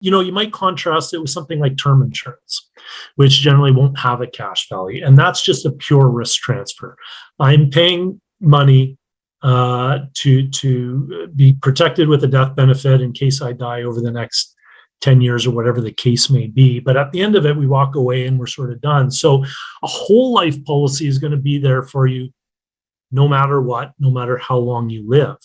you might contrast it with something like term insurance, which generally won't have a cash value. And that's just a pure risk transfer. I'm paying money to be protected with a death benefit in case I die over the next 10 years or whatever the case may be. But at the end of it, we walk away and we're sort of done. So a whole life policy is going to be there for you no matter what, no matter how long you live.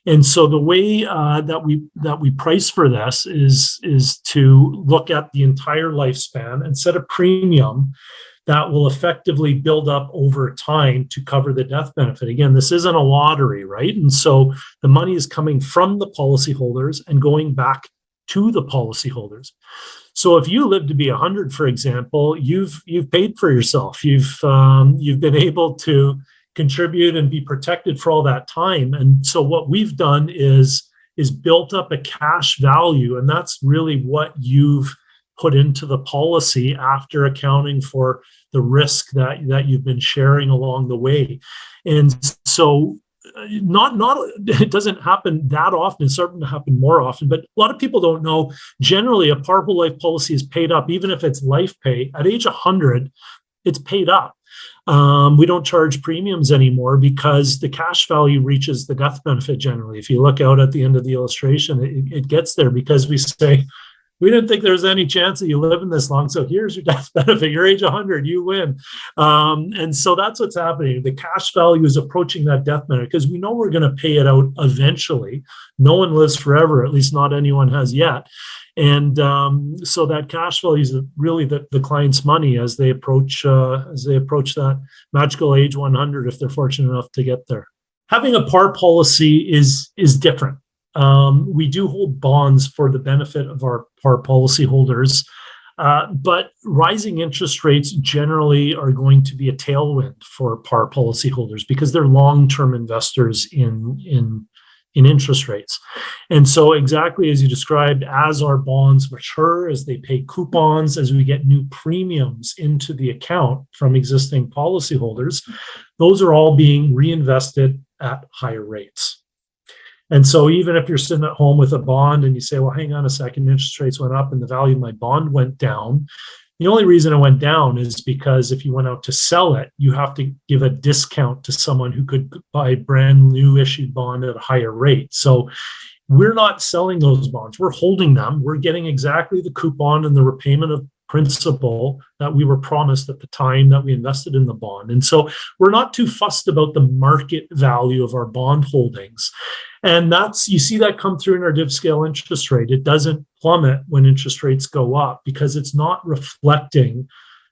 And so the way that we price for this is to look at the entire lifespan and set a premium that will effectively build up over time to cover the death benefit. Again, this isn't a lottery, right? And so the money is coming from the policyholders and going back to the policyholders. So if you live to be 100, for example, you've paid for yourself. You've been able to contribute and be protected for all that time. And so what we've done is built up a cash value, and that's really what you've put into the policy after accounting for the risk that you've been sharing along the way. And so not it doesn't happen that often. It's starting to happen more often, but a lot of people don't know. Generally, a par whole life policy is paid up, even if it's life pay. At age 100, it's paid up. We don't charge premiums anymore because the cash value reaches the death benefit generally. If you look out at the end of the illustration, it gets there because we say, we didn't think there was any chance that you live in this long. So here's your death benefit. You're age 100, you win. And so that's what's happening. The cash value is approaching that death benefit because we know we're going to pay it out eventually. No one lives forever, at least not anyone has yet. And so that cash value is really the client's money as they approach that magical age 100, if they're fortunate enough to get there. Having a par policy is different. We do hold bonds for the benefit of our par policy holders, but rising interest rates generally are going to be a tailwind for par policy holders because they're long-term investors in interest rates. And so exactly as you described, as our bonds mature, as they pay coupons, as we get new premiums into the account from existing policyholders, those are all being reinvested at higher rates. And so even if you're sitting at home with a bond and you say, well, hang on a second, interest rates went up and the value of my bond went down. The only reason it went down is because if you went out to sell it, you have to give a discount to someone who could buy a brand new issued bond at a higher rate. So we're not selling those bonds. We're holding them. We're getting exactly the coupon and the repayment of principal that we were promised at the time that we invested in the bond. And so we're not too fussed about the market value of our bond holdings. And you see that come through in our div scale interest rate. It doesn't plummet when interest rates go up because it's not reflecting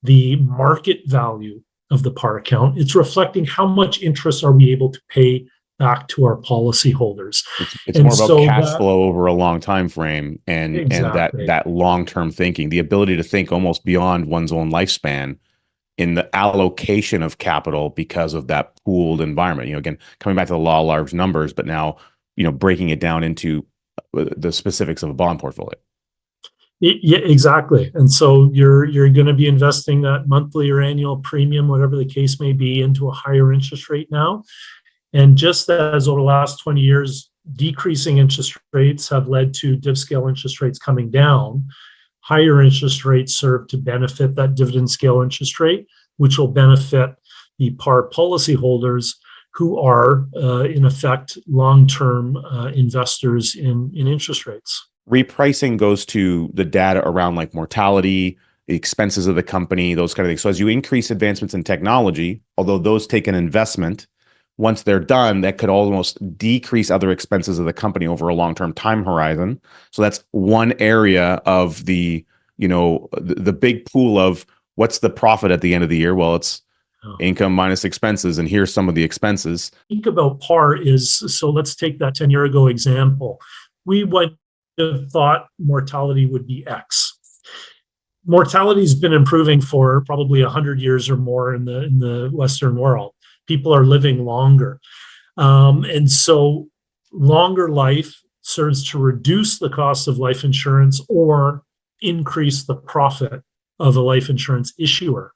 the market value of the par account. It's reflecting how much interest are we able to pay back to our policyholders. It's more about cash flow over a long time frame and that long-term thinking, the ability to think almost beyond one's own lifespan in the allocation of capital because of that pooled environment. Again, coming back to the law of large numbers, but now, breaking it down into the specifics of a bond portfolio. Yeah, exactly. And so you're going to be investing that monthly or annual premium, whatever the case may be, into a higher interest rate now. And just as over the last 20 years, decreasing interest rates have led to div scale interest rates coming down, higher interest rates serve to benefit that dividend scale interest rate, which will benefit the par policyholders who are, in effect, long-term investors in interest rates. Repricing goes to the data around like mortality, the expenses of the company, those kind of things. So as you increase advancements in technology, although those take an investment, once they're done, that could almost decrease other expenses of the company over a long-term time horizon. So that's one area of the big pool of what's the profit at the end of the year? Well, it's income minus expenses, and here's some of the expenses. Think about par so let's take that 10-year ago example. We would have thought mortality would be X. Mortality has been improving for probably 100 years or more in the Western world. People are living longer. And so longer life serves to reduce the cost of life insurance or increase the profit of a life insurance issuer.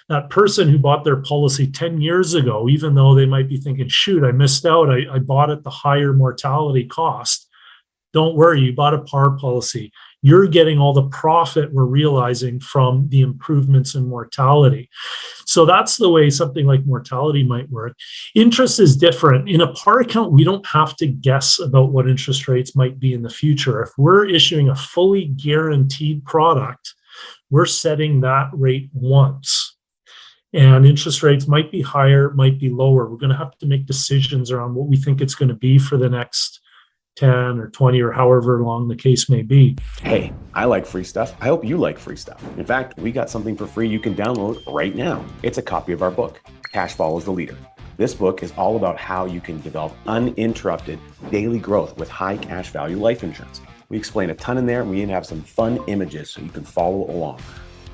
That person who bought their policy 10 years ago, even though they might be thinking, shoot, I missed out, I bought at the higher mortality cost. Don't worry, you bought a par policy. you're getting all the profit we're realizing from the improvements in mortality. So that's the way something like mortality might work. Interest is different. In a par account, we don't have to guess about what interest rates might be in the future. If we're issuing a fully guaranteed product, we're setting that rate once. And interest rates might be higher, might be lower. We're going to have to make decisions around what we think it's going to be for the next 10 or 20 or however long the case may be. Hey, I like free stuff. I hope you like free stuff. In fact, we got something for free you can download right now. It's a copy of our book, Cash Follows the Leader. This book is all about how you can develop uninterrupted daily growth with high cash value life insurance. We explain a ton in there, and we even have some fun images so you can follow along.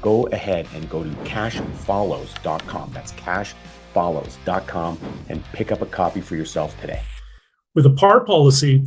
Go ahead and go to cashfollows.com. That's cashfollows.com and pick up a copy for yourself today. With a par policy,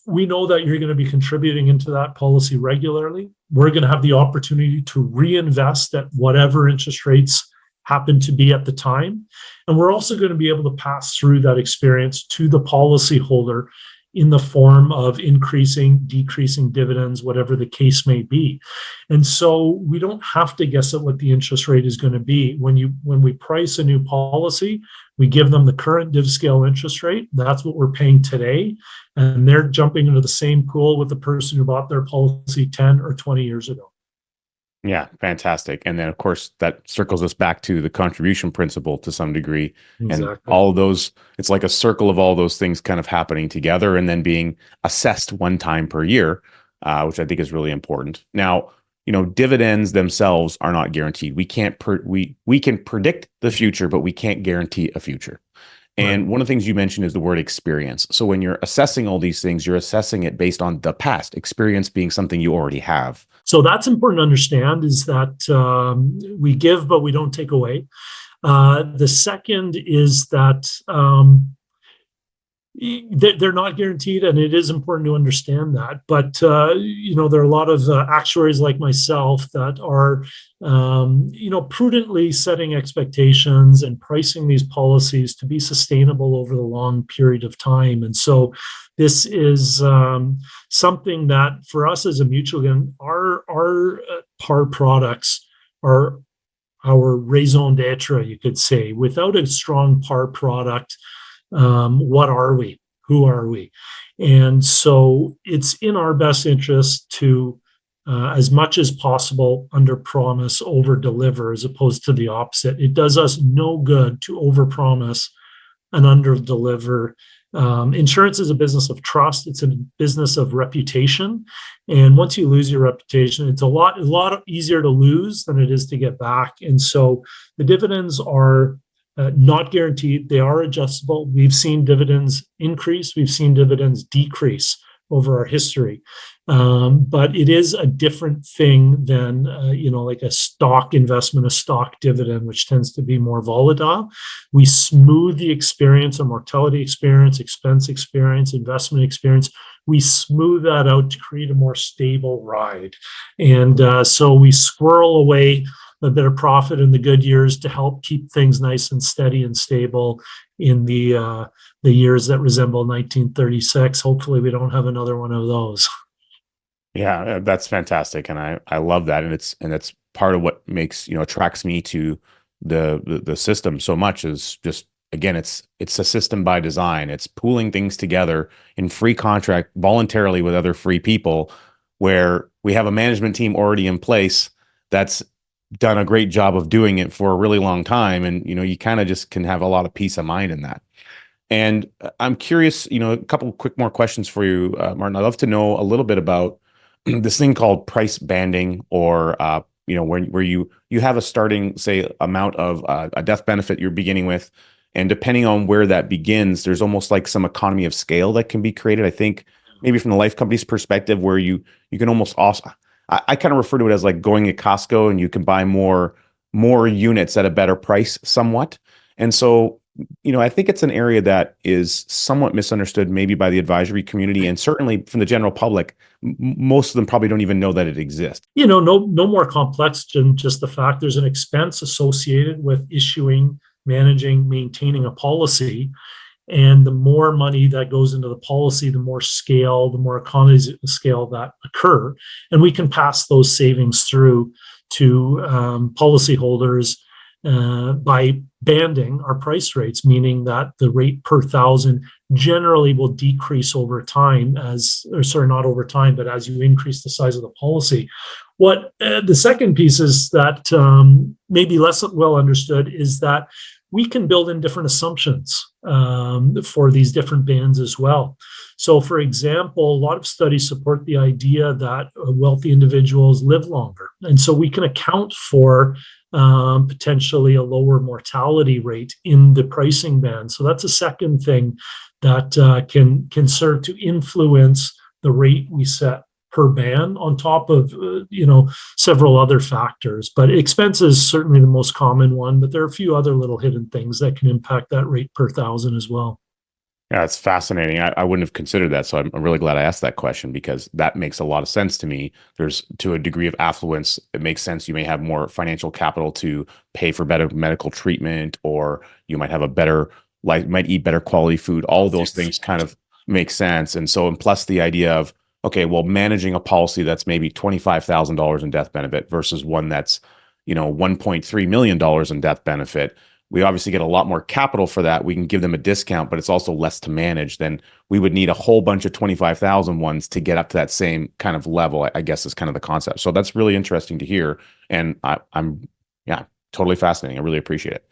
we know that you're going to be contributing into that policy regularly. We're going to have the opportunity to reinvest at whatever interest rates happen to be at the time. And we're also going to be able to pass through that experience to the policyholder in the form of increasing, decreasing dividends, whatever the case may be. And so we don't have to guess at what the interest rate is going to be. When we price a new policy, we give them the current div scale interest rate. That's what we're paying today. And they're jumping into the same pool with the person who bought their policy 10 or 20 years ago. Yeah, fantastic. And then, of course, that circles us back to the contribution principle to some degree. Exactly. And all of those, it's like a circle of all those things kind of happening together and then being assessed one time per year, which I think is really important. Now, dividends themselves are not guaranteed. We can't we can predict the future, but we can't guarantee a future. And one of the things you mentioned is the word experience. So when you're assessing all these things, you're assessing it based on the past, experience being something you already have. So that's important to understand, is that we give, but we don't take away. The second is that they're not guaranteed, and it is important to understand that. But there are a lot of actuaries like myself that are prudently setting expectations and pricing these policies to be sustainable over the long period of time. And so this is something that for us as a mutual, again, our par products are our raison d'etre, you could say. Without a strong par product, what are we? Who are we? And so it's in our best interest to, as much as possible, under promise, over deliver, as opposed to the opposite. It does us no good to over promise and under deliver. Insurance is a business of trust. It's a business of reputation. And once you lose your reputation, it's a lot easier to lose than it is to get back. And so the dividends are not guaranteed. They are adjustable. We've seen dividends increase. We've seen dividends decrease over our history. But it is a different thing than, like a stock investment, a stock dividend, which tends to be more volatile. We smooth the experience, a mortality experience, expense experience, investment experience. We smooth that out to create a more stable ride. And so we squirrel away a bit of profit in the good years to help keep things nice and steady and stable in the years that resemble 1936. Hopefully we don't have another one of those. Yeah, that's fantastic. And I love that. And that's part of what makes, attracts me to the system so much, is just, again, it's a system by design. It's pooling things together in free contract voluntarily with other free people, where we have a management team already in place that's done a great job of doing it for a really long time. And, you kind of just can have a lot of peace of mind in that. And I'm curious, a couple of quick more questions for you, Martin. I'd love to know a little bit about this thing called price banding, or, where you have a starting, say, amount of a death benefit you're beginning with. And depending on where that begins, there's almost like some economy of scale that can be created. I think maybe from the life company's perspective, where you can almost also, I kind of refer to it as like going to Costco and you can buy more units at a better price somewhat. And so, I think it's an area that is somewhat misunderstood maybe by the advisory community, and certainly from the general public. Most of them probably don't even know that it exists. No more complex than just the fact there's an expense associated with issuing, managing, maintaining a policy. And the more money that goes into the policy, the more scale, the more economies of scale that occur. And we can pass those savings through to policyholders by banding our price rates, meaning that the rate per thousand generally will decrease over time not over time, but as you increase the size of the policy. What the second piece is that maybe less well understood is that we can build in different assumptions for these different bands as well. So, for example, a lot of studies support the idea that wealthy individuals live longer. And so we can account for potentially a lower mortality rate in the pricing band. So that's a second thing that can serve to influence the rate we set per band on top of several other factors. But expense is certainly the most common one, but there are a few other little hidden things that can impact that rate per thousand as well. Yeah, it's fascinating. I wouldn't have considered that. So I'm really glad I asked that question because that makes a lot of sense to me. There's to a degree of affluence, it makes sense. You may have more financial capital to pay for better medical treatment, or you might have a better life, might eat better quality food. All those things kind of make sense. And plus the idea of, okay, well, managing a policy that's maybe $25,000 in death benefit versus one that's, $1.3 million in death benefit. We obviously get a lot more capital for that. We can give them a discount, but it's also less to manage than we would need a whole bunch of 25,000 ones to get up to that same kind of level, I guess is kind of the concept. So that's really interesting to hear. And I'm totally fascinating. I really appreciate it.